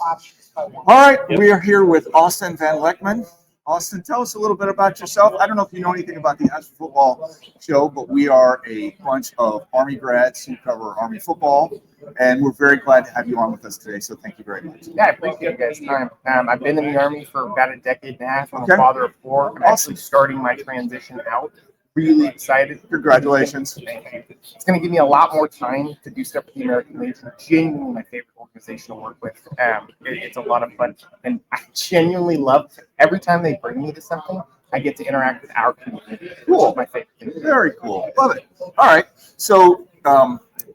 All right, we are here with Austin VonLeckman. Austin, tell us a little bit about yourself. I don't know if you know anything about the AFF Football Show, but we are a bunch of Army grads who cover Army football, and we're very glad to have you on with us today, so thank you very much. Yeah, I appreciate you guys' time. I've been in the Army for about a decade and a half. I'm a father of 4. I'm actually starting my transition out. Really excited. Congratulations. Thank you. It's going to give me a lot more time to do stuff with the American Legion. Genuinely my favorite organization to work with. It's a lot of fun. And I genuinely love every time they bring me to something, I get to interact with our community. Cool. My favorite thing. Very cool. Love it. All right. So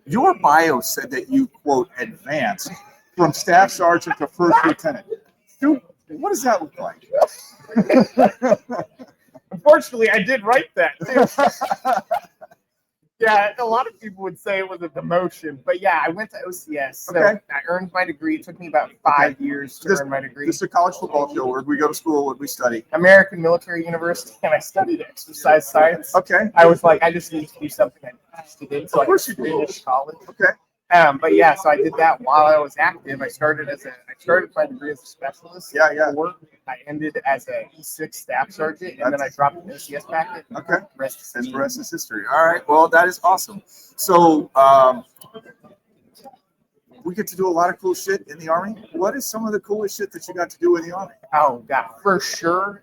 your bio said that you, quote, advanced from staff sergeant to first lieutenant. Dude, what does that look like? Unfortunately, I did write that too. Yeah, a lot of people would say it was a demotion, but yeah, I went to OCS, so I earned my degree. It took me about 5 years to earn my degree. This is a college football show. Where we go to school, what we study? American Military University, and I studied exercise science. Okay. I was like, I just need to do something I'm interested in, so I finished college. Okay. But yeah, so I did that while I was active. I started my degree as a specialist. Yeah. I ended as a E6 staff sergeant, and then I dropped an OCS packet. Okay. The rest is history. All right. Well, that is awesome. So we get to do a lot of cool shit in the Army. What is some of the coolest shit that you got to do in the Army? Oh, God, for sure.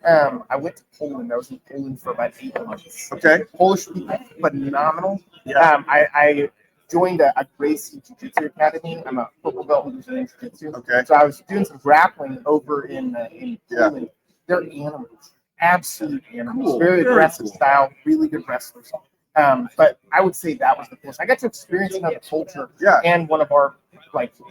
I went to Poland. I was in Poland for about 8 months. Okay. Polish people, phenomenal. Yeah. I joined a Gracie Jiu-Jitsu Academy. I'm a purple belt in Jiu-Jitsu. Okay. So I was doing some grappling over in Poland. They're animals, absolute animals. Cool. Very aggressive style, really good wrestlers. But I would say that was the coolest. I got to experience another culture and one of our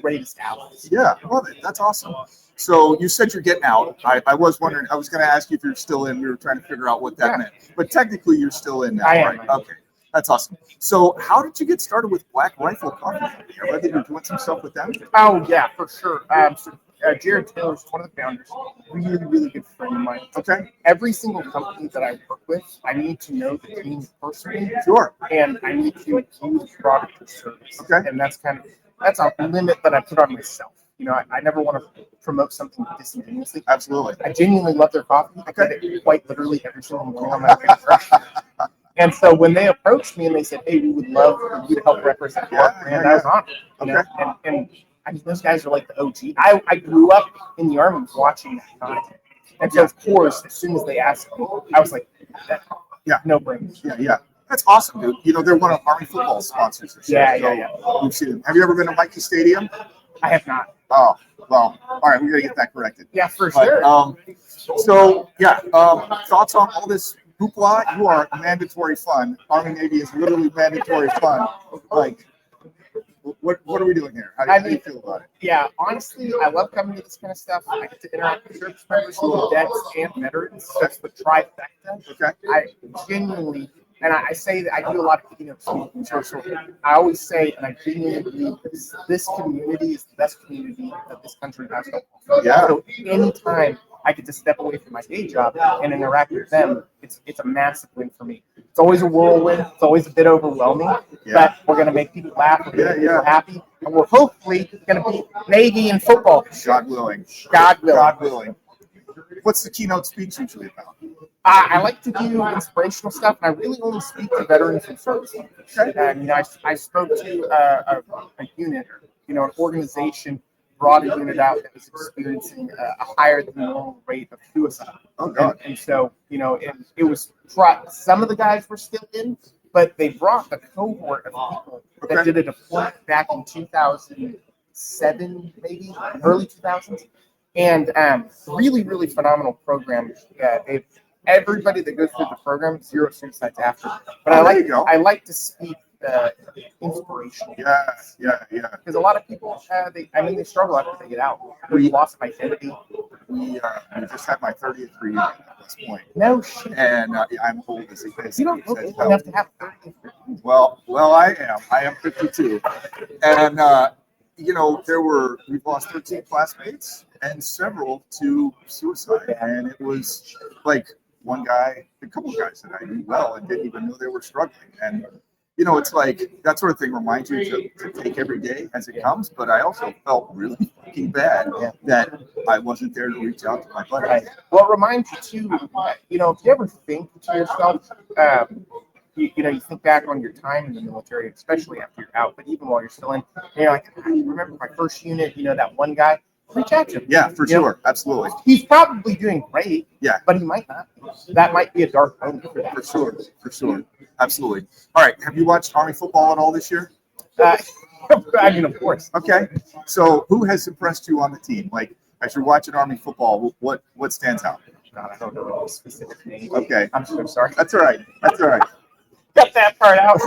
greatest allies. Yeah, love it. That's awesome. So you said you're getting out. I was wondering, I was going to ask you if you're still in. We were trying to figure out what that meant. But technically, you're still in now, right? Okay. That's awesome. So how did you get started with Black Rifle Coffee Company? I read that you're doing some stuff with them. Oh, yeah, for sure. Jared Taylor is one of the founders. Really, really good friend of mine. Okay. Every single company that I work with, I need to know the team personally. Sure. And I need to use product or service. Okay. And that's a limit that I put on myself. You know, I never want to promote something disingenuously. Absolutely. I genuinely love their coffee. I get it quite literally every single morning on my refresh. And so when they approached me and they said, "Hey, we would love for you to help represent our brand," I was honored. You know? And I mean, those guys are like the OG. I grew up in the Army watching that content. And so, of course, as soon as they asked me, I was like, no brainer. Yeah. That's awesome, dude. You know, they're one of Army football sponsors. Yeah. We've seen them. Have you ever been to Mikey Stadium? I have not. Oh, well, all right. We got to get that corrected. Yeah, for sure. Thoughts on all this hoopla? You are mandatory fun. Army Navy is literally mandatory fun. Like, what are we doing here? How do you feel about it? Yeah, honestly, I love coming to this kind of stuff. I get to interact with service members, cadets, and veterans. That's the trifecta. Okay. I genuinely, and I say that I do a lot of keynote speaking. So I always say, and I genuinely believe this community is the best community that this country has to offer. Yeah. So anytime I get to step away from my day job and interact with them, it's a massive win for me. It's always a whirlwind. It's always a bit overwhelming, but we're going to make people laugh. We're going to make people happy. And we're hopefully going to beat Navy in football. God willing. God willing. What's the keynote speech usually about? I like to do inspirational stuff, and I really only speak to veterans and service members. And I spoke to a unit, an organization, brought a unit out that was experiencing a higher than normal rate of suicide. Oh, God. And so, it was some of the guys were still in, but they brought the cohort of people that did a deployment back in 2007, maybe early 2000s, and really, really phenomenal program. Everybody that goes through the program, 0 suicides after. But I like to speak inspirational. Yeah. Because a lot of people, they struggle after they get out. There's loss of identity. We just had my 30th reunion at this point. No shit. And I'm old as it is. You don't look old enough to have 30th reunion. Well, I am. I am 52. And, we've lost 13 classmates and several to suicide. And it was like a couple of guys that I knew well and didn't even know they were struggling. And, it's like that sort of thing reminds you to take every day as it comes. But I also felt really fucking bad that I wasn't there to reach out to my buddy. Right. Well, it reminds you too. If you ever think to yourself, you think back on your time in the military, especially after you're out, but even while you're still in, you're like, I remember my first unit. That one guy. Reach out to him. Yeah, for sure, absolutely. He's probably doing great. Yeah, but he might not. That might be a dark moment for that. For sure, absolutely. All right, have you watched Army football at all this year? Of course. Okay, so who has impressed you on the team? Like, as you're watching Army football, what stands out? God, I don't know any specific names. Okay, I'm so sorry. That's all right. Cut that part out.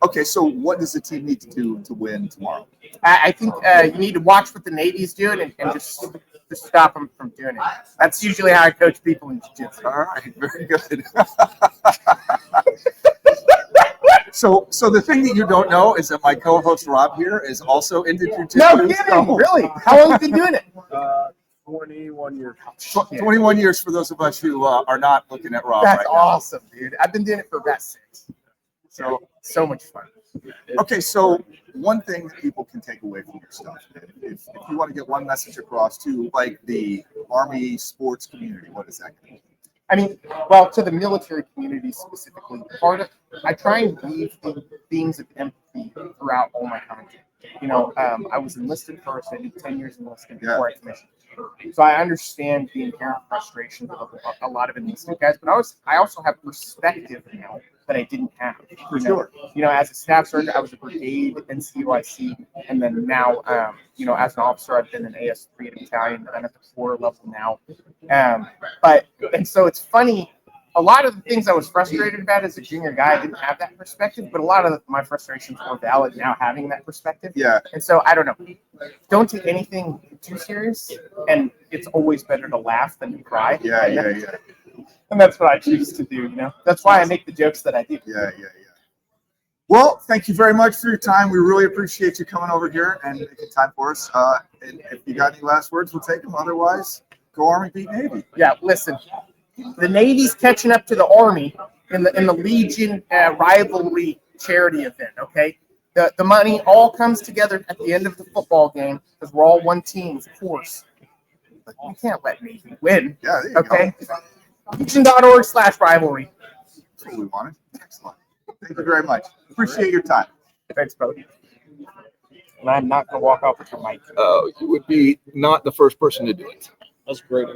Okay, so what does the team need to do to win tomorrow? I think you need to watch what the Navy's doing and just stop them from doing it. That's usually how I coach people in jiu-jitsu. All right, very good. So the thing that you don't know is that my co-host Rob here is also into jiu-jitsu. No kidding, really? How long have you been doing it? 21 years. 21 years for those of us who are not looking at Rob. That's right awesome, dude. I've been doing it for about 6. So much fun. Okay, so one thing that people can take away from your stuff, if you want to get one message across to like the Army sports community, what is that going to be? I mean, well, to the military community specifically, I try and weave the themes of empathy throughout all my content. I was enlisted first. I did 10 years enlisted before I commissioned. So I understand the inherent frustrations of a lot of enlisted guys, but I also have perspective now that I didn't have. For sure. As a staff sergeant, I was a brigade NCOIC, and then now, as an officer, I've been an AS3 at battalion, and I'm at the corps level now. And so it's funny. A lot of the things I was frustrated about as a junior guy, I didn't have that perspective, but a lot of my frustrations were valid now having that perspective. Yeah. And so I don't know. Don't take anything too serious, and it's always better to laugh than to cry. Yeah. And that's what I choose to do, That's why I make the jokes that I do. Yeah. Well, thank you very much for your time. We really appreciate you coming over here and making time for us. And if you got any last words, we'll take them. Otherwise, go Army, beat Navy. Yeah, listen. The Navy's catching up to the Army in the Legion rivalry charity event, okay? The money all comes together at the end of the football game because we're all one team, of course. But you can't let Navy win. Yeah, there you okay? Legion.org/rivalry. That's what we wanted. Excellent. Thank you very much. Appreciate your time. Thanks, Bodie. And I'm not going to walk off with your mic. You would be not the first person to do it. That's great.